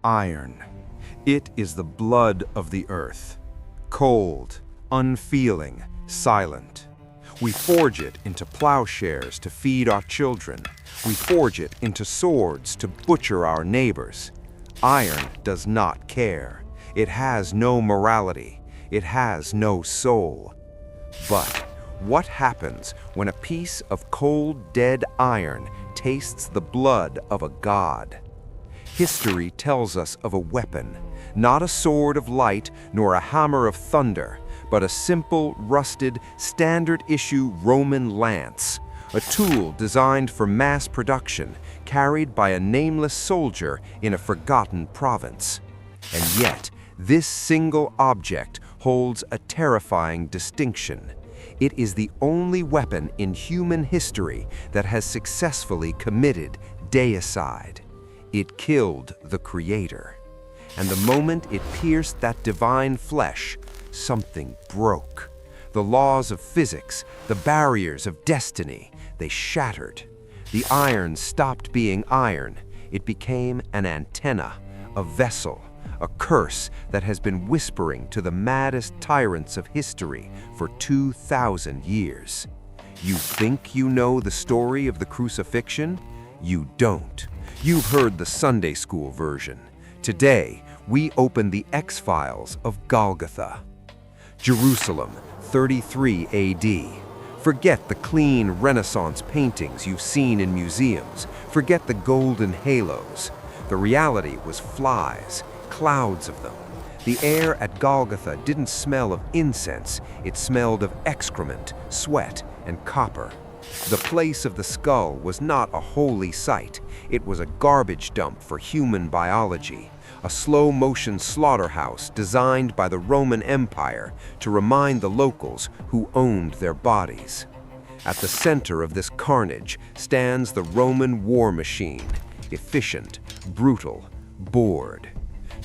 Iron. It is the blood of the earth. Cold, unfeeling, silent. We forge it into plowshares to feed our children. We forge it into swords to butcher our neighbors. Iron does not care. It has no morality. It has no soul. But what happens when a piece of cold, dead iron tastes the blood of a god? History tells us of a weapon, not a sword of light nor a hammer of thunder, but a simple, rusted, standard-issue Roman lance, a tool designed for mass production, carried by a nameless soldier in a forgotten province. And yet, this single object holds a terrifying distinction. It is the only weapon in human history that has successfully committed deicide. It killed the Creator. And the moment it pierced that divine flesh, something broke. The laws of physics, the barriers of destiny, they shattered. The iron stopped being iron. It became an antenna, a vessel, a curse that has been whispering to the maddest tyrants of history for 2,000 years. You think you know the story of the Crucifixion? You don't. You've heard the Sunday school version. Today, we open the X-Files of Golgotha. Jerusalem, 33 AD. Forget the clean Renaissance paintings you've seen in museums. Forget the golden halos. The reality was flies, clouds of them. The air at Golgotha didn't smell of incense, it smelled of excrement, sweat, and copper. The place of the skull was not a holy site, it was a garbage dump for human biology, a slow-motion slaughterhouse designed by the Roman Empire to remind the locals who owned their bodies. At the center of this carnage stands the Roman war machine, efficient, brutal, bored.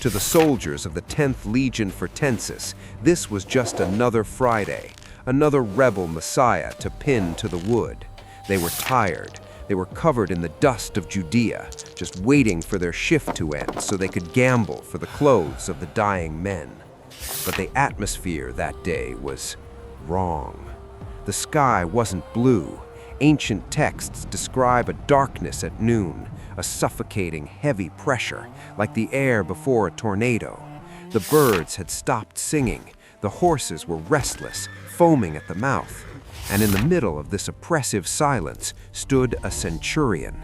To the soldiers of the 10th Legion Fortensis, this was just another Friday, another rebel messiah to pin to the wood. They were tired. They were covered in the dust of Judea, just waiting for their shift to end so they could gamble for the clothes of the dying men. But the atmosphere that day was wrong. The sky wasn't blue. Ancient texts describe a darkness at noon, a suffocating, heavy pressure, like the air before a tornado. The birds had stopped singing. The horses were restless, foaming at the mouth. And in the middle of this oppressive silence stood a centurion.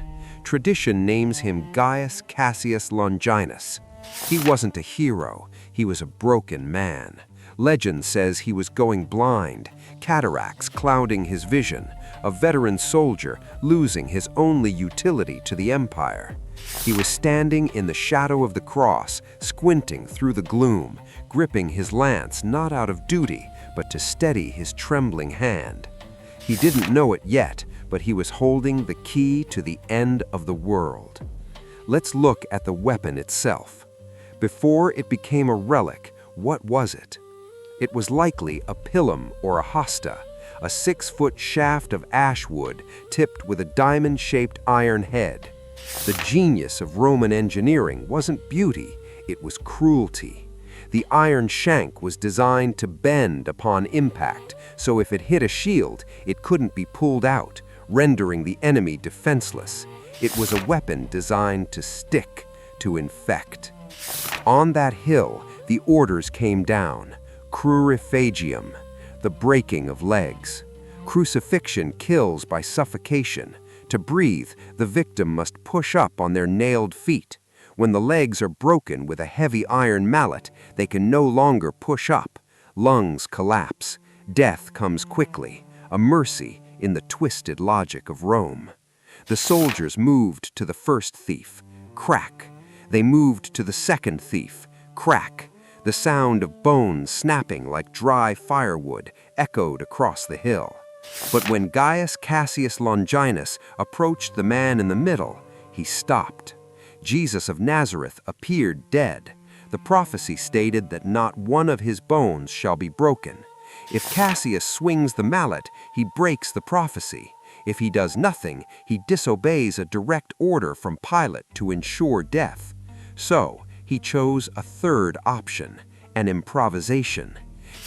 Tradition names him Gaius Cassius Longinus. He wasn't a hero, he was a broken man. Legend says he was going blind, cataracts clouding his vision, a veteran soldier losing his only utility to the empire. He was standing in the shadow of the cross, squinting through the gloom, gripping his lance not out of duty, but to steady his trembling hand. He didn't know it yet, but he was holding the key to the end of the world. Let's look at the weapon itself. Before it became a relic, what was it? It was likely a pilum or a hosta, a 6-foot shaft of ash wood tipped with a diamond-shaped iron head. The genius of Roman engineering wasn't beauty, it was cruelty. The iron shank was designed to bend upon impact, so if it hit a shield, it couldn't be pulled out, rendering the enemy defenseless. It was a weapon designed to stick, to infect. On that hill, the orders came down. Crucifixion, the breaking of legs. Crucifixion kills by suffocation. To breathe, the victim must push up on their nailed feet. When the legs are broken with a heavy iron mallet, they can no longer push up. Lungs collapse. Death comes quickly, a mercy in the twisted logic of Rome. The soldiers moved to the first thief. Crack. They moved to the second thief. Crack. The sound of bones snapping like dry firewood echoed across the hill. But when Gaius Cassius Longinus approached the man in the middle, he stopped. Jesus of Nazareth appeared dead. The prophecy stated that not one of his bones shall be broken. If Cassius swings the mallet, he breaks the prophecy. If he does nothing, he disobeys a direct order from Pilate to ensure death. So, He chose a third option, an improvisation.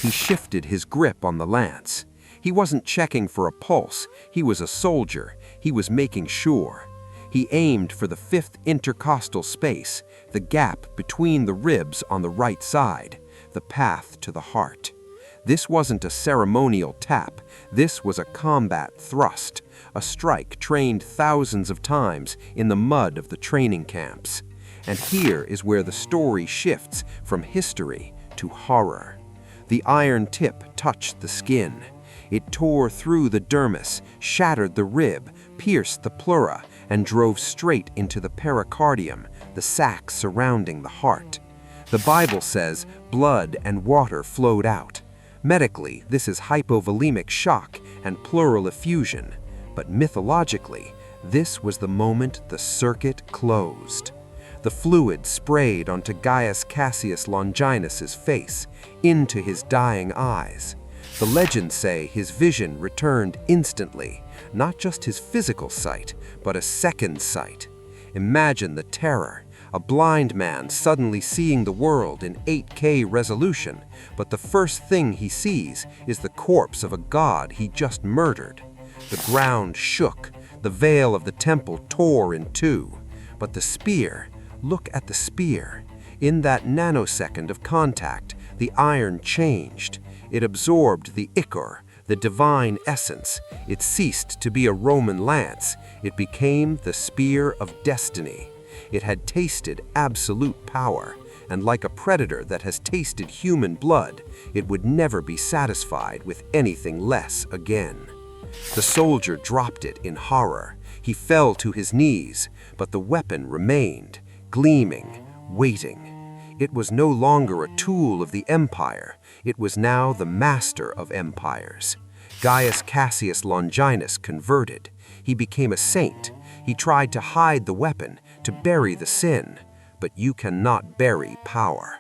He shifted his grip on the lance. He wasn't checking for a pulse. He was a soldier. He was making sure. He aimed for the fifth intercostal space, the gap between the ribs on the right side, the path to the heart. This wasn't a ceremonial tap. This was a combat thrust, a strike trained thousands of times in the mud of the training camps. And here is where the story shifts from history to horror. The iron tip touched the skin. It tore through the dermis, shattered the rib, pierced the pleura, and drove straight into the pericardium, the sac surrounding the heart. The Bible says blood and water flowed out. Medically, this is hypovolemic shock and pleural effusion, but mythologically, this was the moment the circuit closed. The fluid sprayed onto Gaius Cassius Longinus's face, into his dying eyes. The legends say his vision returned instantly, not just his physical sight, but a second sight. Imagine the terror, a blind man suddenly seeing the world in 8K resolution, but the first thing he sees is the corpse of a god he just murdered. The ground shook, the veil of the temple tore in two, but the spear, look at the spear. In that nanosecond of contact, the iron changed. It absorbed the ichor, the divine essence. It ceased to be a Roman lance. It became the spear of destiny. It had tasted absolute power, and like a predator that has tasted human blood, it would never be satisfied with anything less again. The soldier dropped it in horror. He fell to his knees, but the weapon remained, gleaming, waiting. It was no longer a tool of the empire. It was now the master of empires. Gaius Cassius Longinus converted. He became a saint. He tried to hide the weapon, to bury the sin. But you cannot bury power.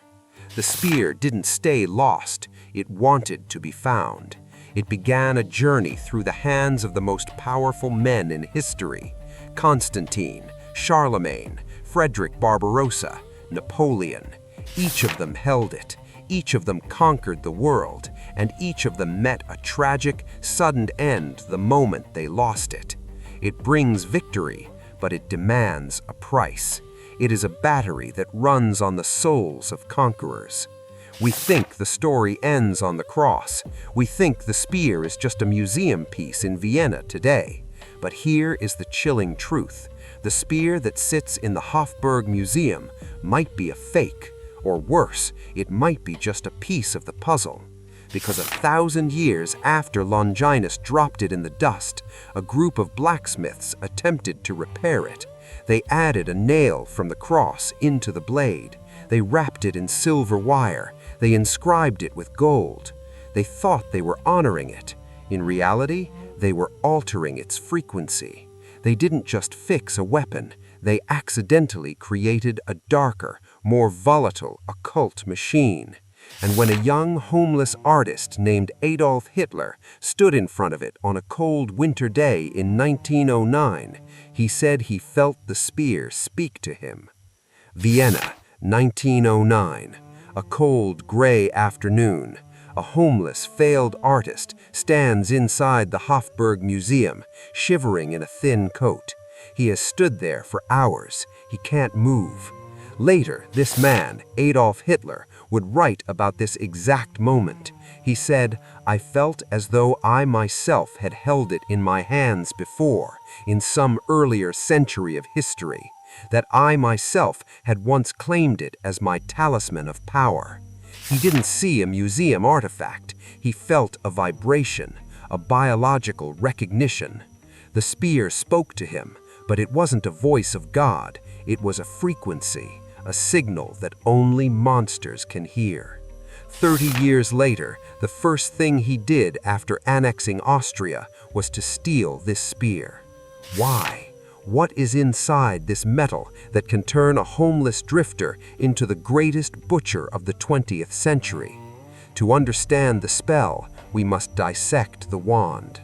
The spear didn't stay lost. It wanted to be found. It began a journey through the hands of the most powerful men in history. Constantine, Charlemagne, Frederick Barbarossa, Napoleon. Each of them held it. Each of them conquered the world, and each of them met a tragic, sudden end the moment they lost it. It brings victory, but it demands a price. It is a battery that runs on the souls of conquerors. We think the story ends on the cross. We think the spear is just a museum piece in Vienna today. But here is the chilling truth. The spear that sits in the Hofburg Museum might be a fake, or worse, it might be just a piece of the puzzle. Because 1,000 years after Longinus dropped it in the dust, a group of blacksmiths attempted to repair it. They added a nail from the cross into the blade. They wrapped it in silver wire. They inscribed it with gold. They thought they were honoring it. In reality, they were altering its frequency. They didn't just fix a weapon. They accidentally created a darker, more volatile occult machine. And when a young homeless artist named Adolf Hitler stood in front of it on a cold winter day in 1909, he said he felt the spear speak to him. Vienna, 1909. A cold, gray afternoon. A homeless, failed artist stands inside the Hofburg Museum, shivering in a thin coat. He has stood there for hours. He can't move. Later, this man, Adolf Hitler, would write about this exact moment. He said, "I felt as though I myself had held it in my hands before, in some earlier century of history, that I myself had once claimed it as my talisman of power." He didn't see a museum artifact. He felt a vibration, a biological recognition. The spear spoke to him, but it wasn't a voice of God. It was a frequency, a signal that only monsters can hear. 30 years later, the first thing he did after annexing Austria was to steal this spear. Why? What is inside this metal that can turn a homeless drifter into the greatest butcher of the 20th century? To understand the spell, we must dissect the wand.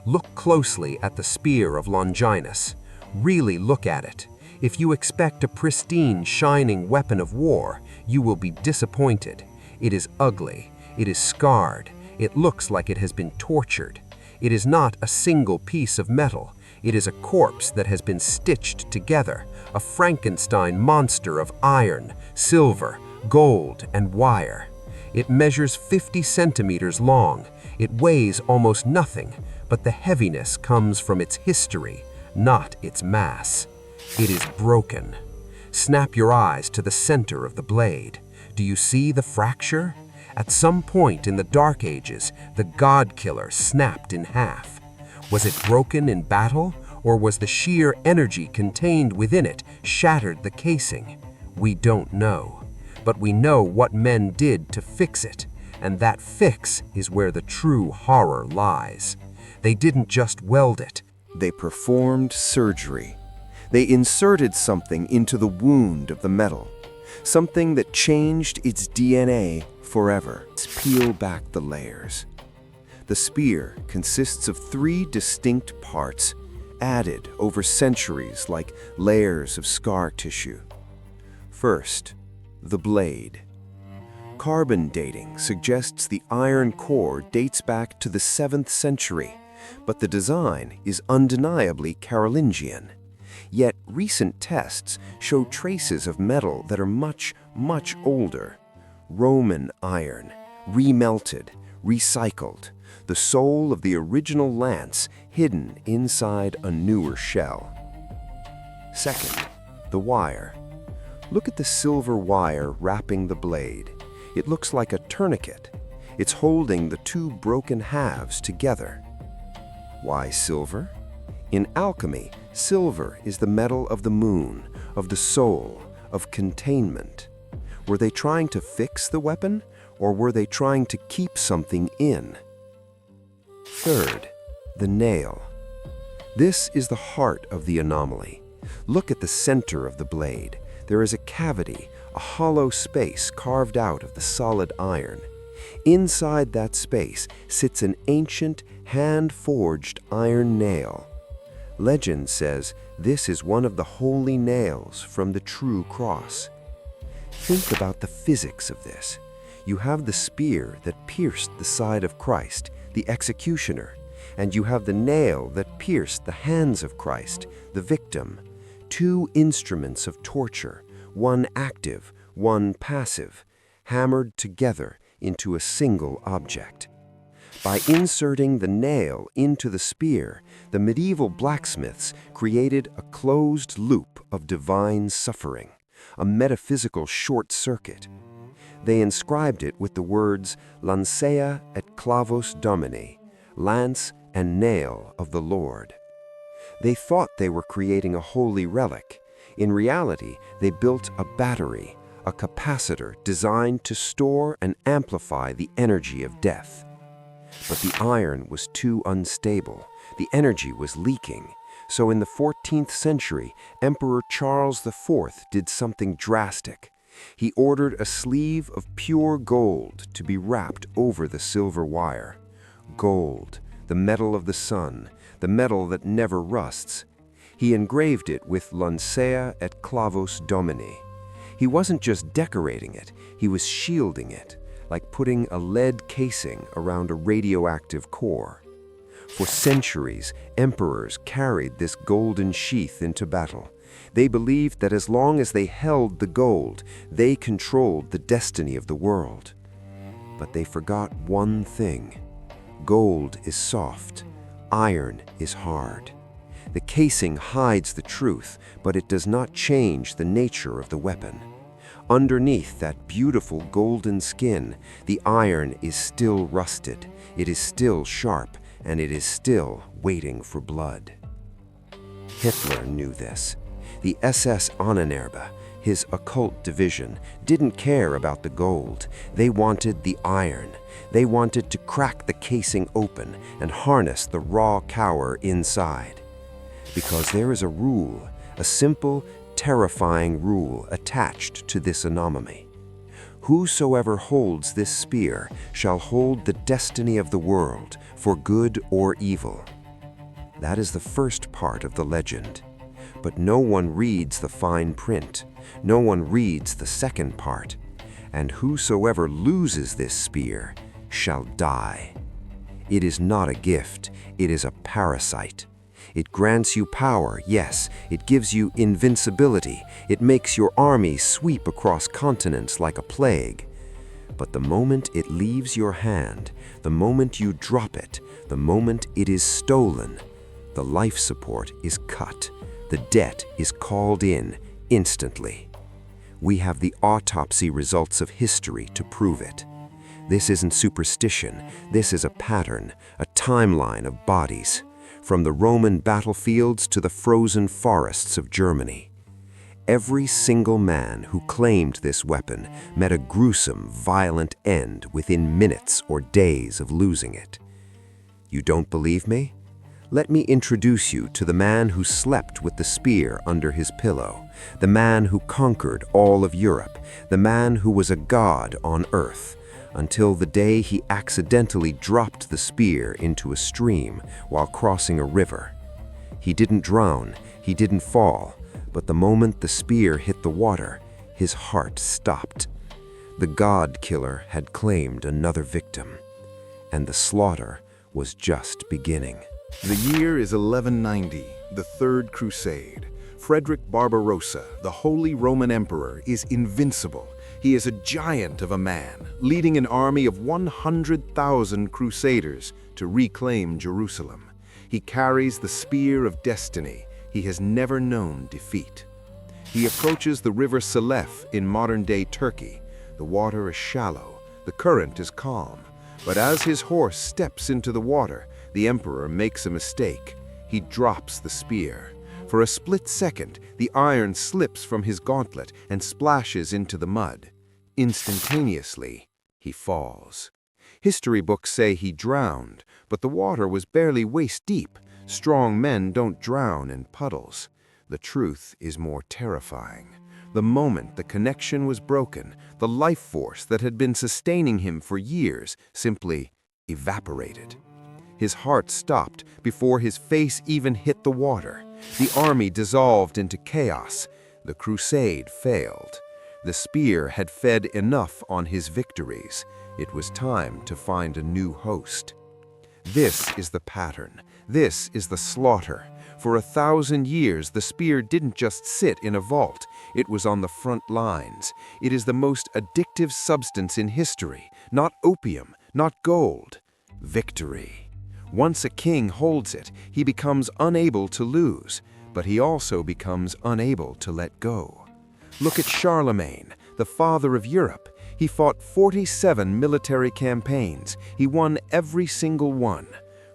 Look closely at the Spear of Longinus. Really look at it. If you expect a pristine, shining weapon of war, you will be disappointed. It is ugly. It is scarred. It looks like it has been tortured. It is not a single piece of metal. It is a corpse that has been stitched together, a Frankenstein monster of iron, silver, gold, and wire. It measures 50 centimeters long. It weighs almost nothing, but the heaviness comes from its history, not its mass. It is broken. Snap your eyes to the center of the blade. Do you see the fracture? At some point in the Dark Ages, the God-Killer snapped in half. Was it broken in battle, or was the sheer energy contained within it shattered the casing? We don't know. But we know what men did to fix it, and that fix is where the true horror lies. They didn't just weld it. They performed surgery. They inserted something into the wound of the metal, something that changed its DNA forever. Let's peel back the layers. The spear consists of 3 distinct parts, added over centuries like layers of scar tissue. First, the blade. Carbon dating suggests the iron core dates back to the 7th century, but the design is undeniably Carolingian. Yet recent tests show traces of metal that are much, much older. Roman iron, remelted, recycled, the soul of the original lance hidden inside a newer shell. Second, the wire. Look at the silver wire wrapping the blade. It looks like a tourniquet. It's holding the 2 broken halves together. Why silver? In alchemy, silver is the metal of the moon, of the soul, of containment. Were they trying to fix the weapon, or were they trying to keep something in? Third, the nail. This is the heart of the anomaly. Look at the center of the blade. There is a cavity, a hollow space carved out of the solid iron. Inside that space sits an ancient, hand-forged iron nail. Legend says this is one of the holy nails from the true cross. Think about the physics of this. You have the spear that pierced the side of Christ, the executioner, and you have the nail that pierced the hands of Christ, the victim. 2 instruments of torture, one active, one passive, hammered together into a single object. By inserting the nail into the spear, the medieval blacksmiths created a closed loop of divine suffering, a metaphysical short circuit. They inscribed it with the words Lancea et clavos Domini, lance and nail of the Lord. They thought they were creating a holy relic. In reality, they built a battery, a capacitor designed to store and amplify the energy of death. But the iron was too unstable. The energy was leaking. So in the 14th century, Emperor Charles IV did something drastic. He ordered a sleeve of pure gold to be wrapped over the silver wire. Gold, the metal of the sun, the metal that never rusts. He engraved it with Lancea et clavos Domini. He wasn't just decorating it, he was shielding it, like putting a lead casing around a radioactive core. For centuries, emperors carried this golden sheath into battle. They believed that as long as they held the gold, they controlled the destiny of the world. But they forgot one thing. Gold is soft, iron is hard. The casing hides the truth, but it does not change the nature of the weapon. Underneath that beautiful golden skin, the iron is still rusted, it is still sharp, and it is still waiting for blood. Hitler knew this. The SS Ahnenerbe, his occult division, didn't care about the gold. They wanted the iron. They wanted to crack the casing open and harness the raw power inside. Because there is a rule, a simple, terrifying rule attached to this anomaly. Whosoever holds this spear shall hold the destiny of the world, for good or evil. That is the first part of the legend. But no one reads the fine print. No one reads the second part. And whosoever loses this spear shall die. It is not a gift, it is a parasite. It grants you power, yes, it gives you invincibility, it makes your army sweep across continents like a plague. But the moment it leaves your hand, the moment you drop it, the moment it is stolen, the life support is cut, the debt is called in instantly. We have the autopsy results of history to prove it. This isn't superstition, this is a pattern, a timeline of bodies, from the Roman battlefields to the frozen forests of Germany. Every single man who claimed this weapon met a gruesome, violent end within minutes or days of losing it. You don't believe me? Let me introduce you to the man who slept with the spear under his pillow, the man who conquered all of Europe, the man who was a god on earth, until the day he accidentally dropped the spear into a stream while crossing a river. He didn't drown, he didn't fall, but the moment the spear hit the water, his heart stopped. The god killer had claimed another victim, and the slaughter was just beginning. The year is 1190, the Third Crusade. Frederick Barbarossa, the Holy Roman Emperor, is invincible. He is a giant of a man, leading an army of 100,000 crusaders to reclaim Jerusalem. He carries the spear of destiny. He has never known defeat. He approaches the river Salef in modern-day Turkey. The water is shallow, the current is calm. But as his horse steps into the water, the emperor makes a mistake. He drops the spear. For a split second, the iron slips from his gauntlet and splashes into the mud. Instantaneously, he falls. History books say he drowned, but the water was barely waist-deep. Strong men don't drown in puddles. The truth is more terrifying. The moment the connection was broken, the life force that had been sustaining him for years simply evaporated. His heart stopped before his face even hit the water. The army dissolved into chaos. The crusade failed. The spear had fed enough on his victories. It was time to find a new host. This is the pattern. This is the slaughter. For 1,000 years, the spear didn't just sit in a vault. It was on the front lines. It is the most addictive substance in history. Not opium, not gold. Victory. Once a king holds it, he becomes unable to lose, but he also becomes unable to let go. Look at Charlemagne, the father of Europe. He fought 47 military campaigns. He won every single one.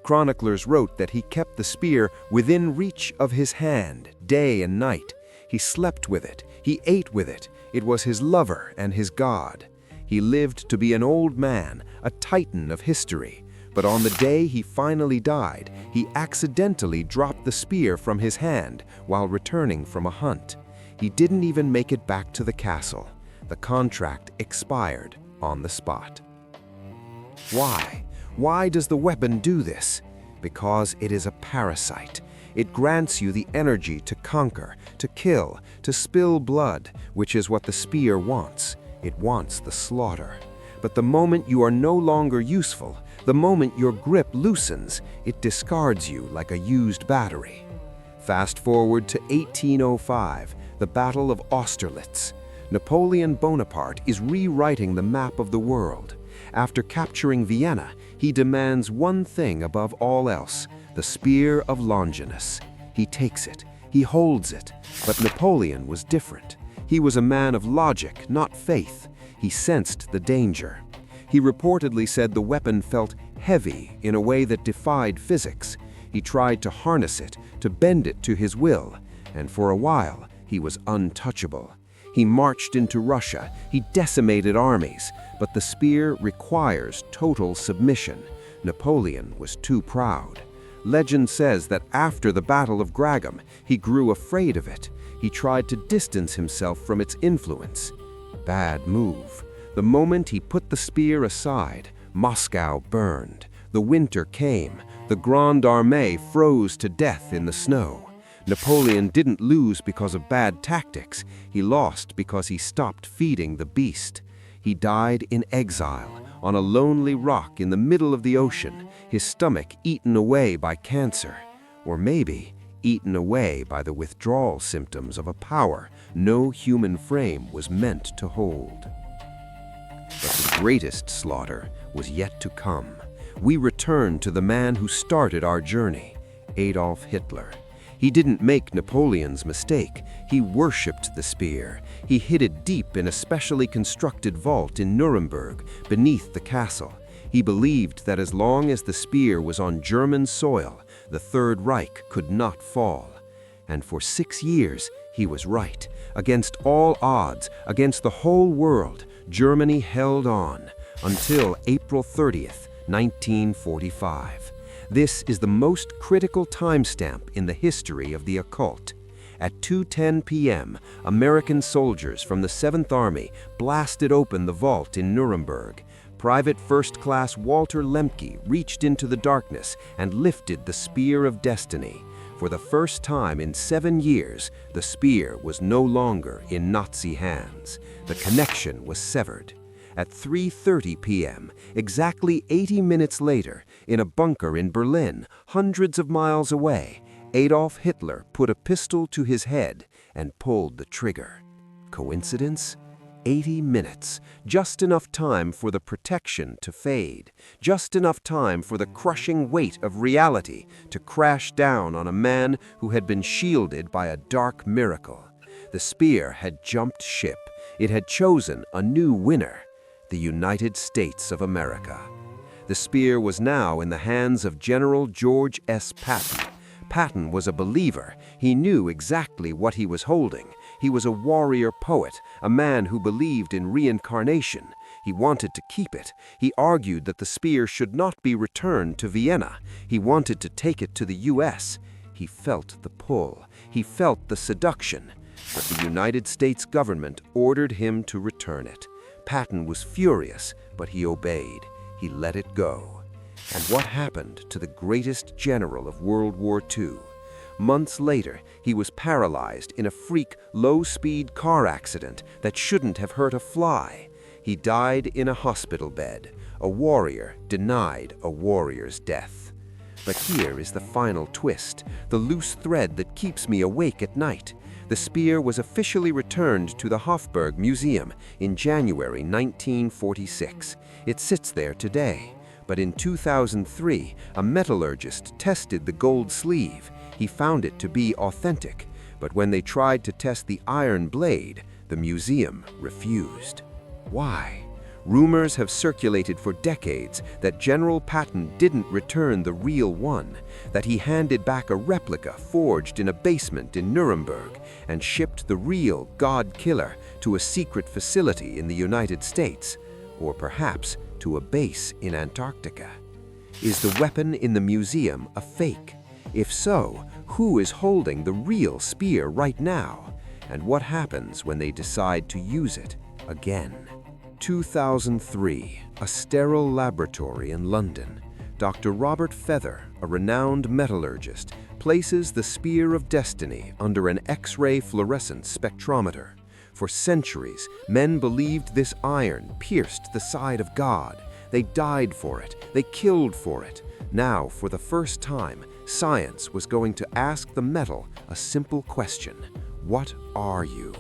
Chroniclers wrote that he kept the spear within reach of his hand, day and night. He slept with it. He ate with it. It was his lover and his god. He lived to be an old man, a titan of history. But on the day he finally died, he accidentally dropped the spear from his hand while returning from a hunt. He didn't even make it back to the castle. The contract expired on the spot. Why? Why does the weapon do this? Because it is a parasite. It grants you the energy to conquer, to kill, to spill blood, which is what the spear wants. It wants the slaughter. But the moment you are no longer useful, the moment your grip loosens, it discards you like a used battery. Fast forward to 1805, the Battle of Austerlitz. Napoleon Bonaparte is rewriting the map of the world. After capturing Vienna, he demands one thing above all else, the Spear of Longinus. He takes it, he holds it, but Napoleon was different. He was a man of logic, not faith. He sensed the danger. He reportedly said the weapon felt heavy in a way that defied physics. He tried to harness it, to bend it to his will, and for a while he was untouchable. He marched into Russia, he decimated armies, but the spear requires total submission. Napoleon was too proud. Legend says that after the Battle of Gragum, he grew afraid of it. He tried to distance himself from its influence. Bad move. The moment he put the spear aside, Moscow burned. The winter came. The Grande Armée froze to death in the snow. Napoleon didn't lose because of bad tactics. He lost because he stopped feeding the beast. He died in exile, on a lonely rock in the middle of the ocean, his stomach eaten away by cancer. Or maybe eaten away by the withdrawal symptoms of a power no human frame was meant to hold. But the greatest slaughter was yet to come. We return to the man who started our journey, Adolf Hitler. He didn't make Napoleon's mistake. He worshipped the spear. He hid it deep in a specially constructed vault in Nuremberg, beneath the castle. He believed that as long as the spear was on German soil, the Third Reich could not fall. And for 6 years, he was right. Against all odds, against the whole world, Germany held on until April 30th, 1945. This is the most critical timestamp in the history of the occult. At 2:10 p.m., American soldiers from the 7th Army blasted open the vault in Nuremberg. Private First Class Walter Lemke reached into the darkness and lifted the Spear of Destiny. For the first time in 7 years, the spear was no longer in Nazi hands. The connection was severed. At 3:30 p.m., exactly 80 minutes later, in a bunker in Berlin, hundreds of miles away, Adolf Hitler put a pistol to his head and pulled the trigger. Coincidence? 80 minutes, just enough time for the protection to fade, just enough time for the crushing weight of reality to crash down on a man who had been shielded by a dark miracle. The spear had jumped ship. It had chosen a new winner. The United States of America. The spear was now in the hands of General George S. Patton. Patton was a believer. He knew exactly what he was holding. He was a warrior poet, a man who believed in reincarnation. He wanted to keep it. He argued that the spear should not be returned to Vienna. He wanted to take it to the U.S. He felt the pull. He felt the seduction. But the United States government ordered him to return it. Patton was furious, but he obeyed. He let it go. And what happened to the greatest general of World War II? Months later, he was paralyzed in a freak, low-speed car accident that shouldn't have hurt a fly. He died in a hospital bed. A warrior denied a warrior's death. But here is the final twist, the loose thread that keeps me awake at night. The spear was officially returned to the Hofburg Museum in January 1946. It sits there today. But in 2003, a metallurgist tested the gold sleeve. He found it to be authentic. But when they tried to test the iron blade, the museum refused. Why? Rumors have circulated for decades that General Patton didn't return the real one, that he handed back a replica forged in a basement in Nuremberg and shipped the real God Killer to a secret facility in the United States, or perhaps to a base in Antarctica. Is the weapon in the museum a fake? If so, who is holding the real spear right now? And what happens when they decide to use it again? 2003, a sterile laboratory in London. Dr. Robert Feather, a renowned metallurgist, places the Spear of Destiny under an X-ray fluorescence spectrometer. For centuries, men believed this iron pierced the side of God. They died for it. They killed for it. Now, for the first time, science was going to ask the metal a simple question. What are you?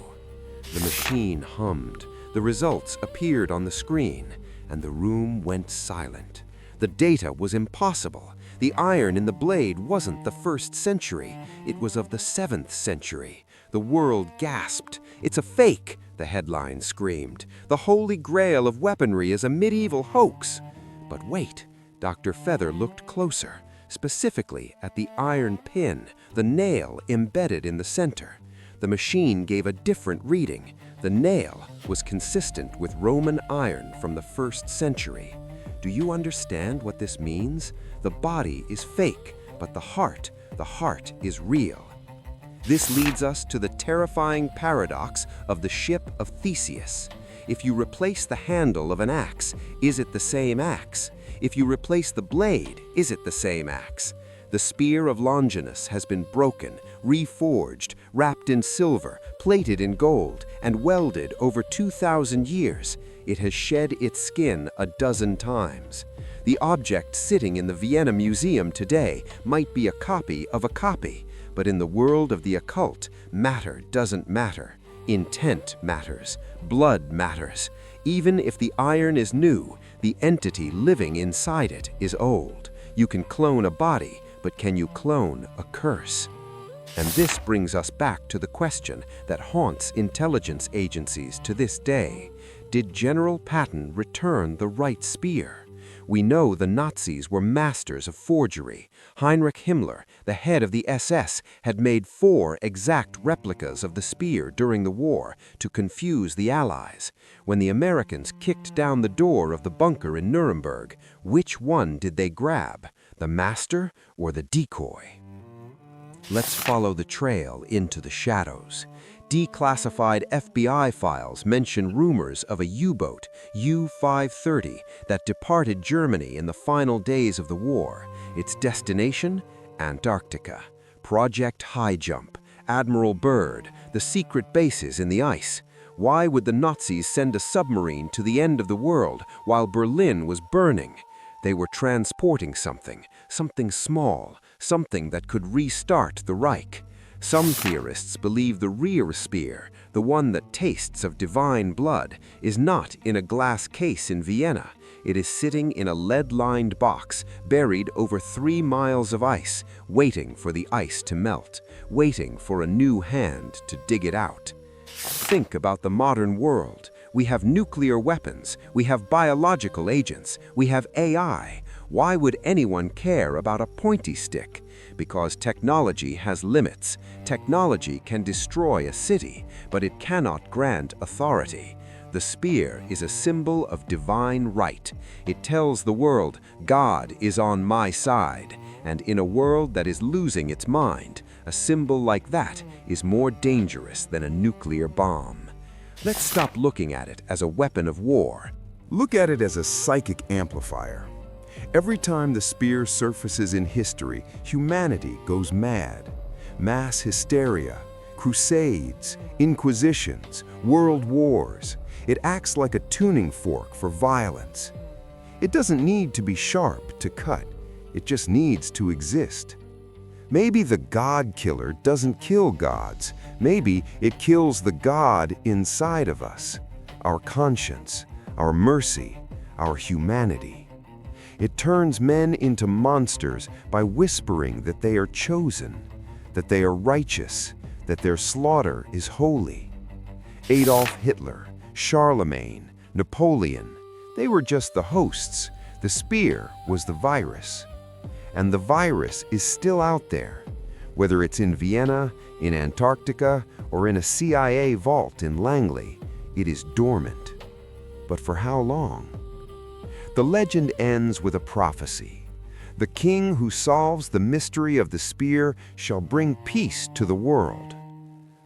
The machine hummed. The results appeared on the screen, and the room went silent. The data was impossible. The iron in the blade wasn't the 1st century. It was of the 7th century. The world gasped. "It's a fake," the headline screamed. "The holy grail of weaponry is a medieval hoax." But wait, Dr. Feather looked closer, specifically at the iron pin, the nail embedded in the center. The machine gave a different reading. The nail was consistent with Roman iron from the 1st century. Do you understand what this means? The body is fake, but the heart is real. This leads us to the terrifying paradox of the ship of Theseus. If you replace the handle of an axe, is it the same axe? If you replace the blade, is it the same axe? The Spear of Longinus has been broken, reforged, wrapped in silver, plated in gold, and welded over 2,000 years. It has shed its skin a dozen times. The object sitting in the Vienna Museum today might be a copy of a copy, but in the world of the occult, matter doesn't matter. Intent matters. Blood matters. Even if the iron is new, the entity living inside it is old. You can clone a body, but can you clone a curse? And this brings us back to the question that haunts intelligence agencies to this day. Did General Patton return the right spear? We know the Nazis were masters of forgery. Heinrich Himmler, the head of the SS, had made 4 exact replicas of the spear during the war to confuse the Allies. When the Americans kicked down the door of the bunker in Nuremberg, which one did they grab? The master or the decoy? Let's follow the trail into the shadows. Declassified FBI files mention rumors of a U-boat, U-530, that departed Germany in the final days of the war. Its destination? Antarctica. Project High Jump, Admiral Byrd, the secret bases in the ice. Why would the Nazis send a submarine to the end of the world while Berlin was burning? They were transporting something small, something that could restart the Reich. Some theorists believe the rear spear, the one that tastes of divine blood, is not in a glass case in Vienna. It is sitting in a lead-lined box, buried over 3 miles of ice, waiting for the ice to melt, waiting for a new hand to dig it out. Think about the modern world. We have nuclear weapons, we have biological agents, we have AI. Why would anyone care about a pointy stick? Because technology has limits. Technology can destroy a city, but it cannot grant authority. The spear is a symbol of divine right. It tells the world, God is on my side. And in a world that is losing its mind, a symbol like that is more dangerous than a nuclear bomb. Let's stop looking at it as a weapon of war. Look at it as a psychic amplifier. Every time the spear surfaces in history, humanity goes mad. Mass hysteria, crusades, inquisitions, world wars. It acts like a tuning fork for violence. It doesn't need to be sharp to cut. It just needs to exist. Maybe the God killer doesn't kill gods. Maybe it kills the God inside of us, our conscience, our mercy, our humanity. It turns men into monsters by whispering that they are chosen, that they are righteous, that their slaughter is holy. Adolf Hitler, Charlemagne, Napoleon, they were just the hosts. The spear was the virus. And the virus is still out there, whether it's in Vienna, in Antarctica, or in a CIA vault in Langley. It is dormant. But for how long? The legend ends with a prophecy. The king who solves the mystery of the spear shall bring peace to the world.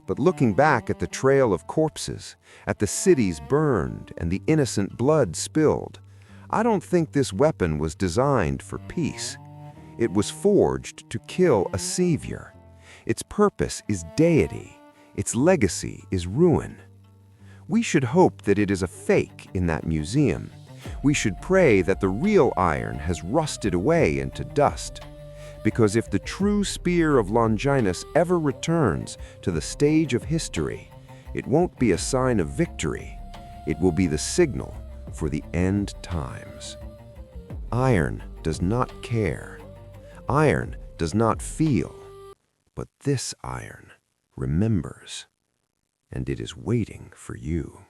But looking back at the trail of corpses, at the cities burned and the innocent blood spilled, I don't think this weapon was designed for peace. It was forged to kill a savior. Its purpose is deity. Its legacy is ruin. We should hope that it is a fake in that museum. We should pray that the real iron has rusted away into dust. Because if the true Spear of Longinus ever returns to the stage of history, it won't be a sign of victory. It will be the signal for the end times. Iron does not care. Iron does not feel, but this iron remembers, and it is waiting for you.